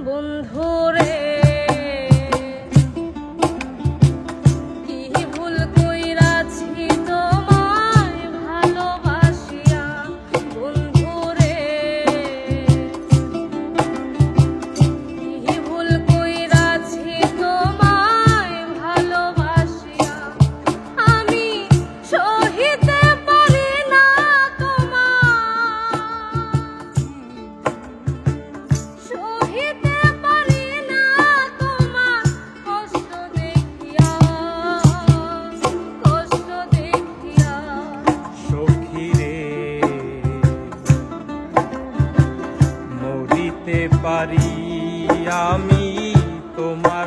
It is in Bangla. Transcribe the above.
বন্ধুরে কি ভুল কইরাছি তোমায় ভালোবাসিয়া, বন্ধুরে কি ভুল কইরাছি তোমায় ভালোবাসিয়া, আমি সহিতে পারি না তোমার, সহিতে পারি না তোমার কষ্ট দেখিয়া, কষ্ট দেখিয়া। সখী রে মরিতে পারি আমি তোমার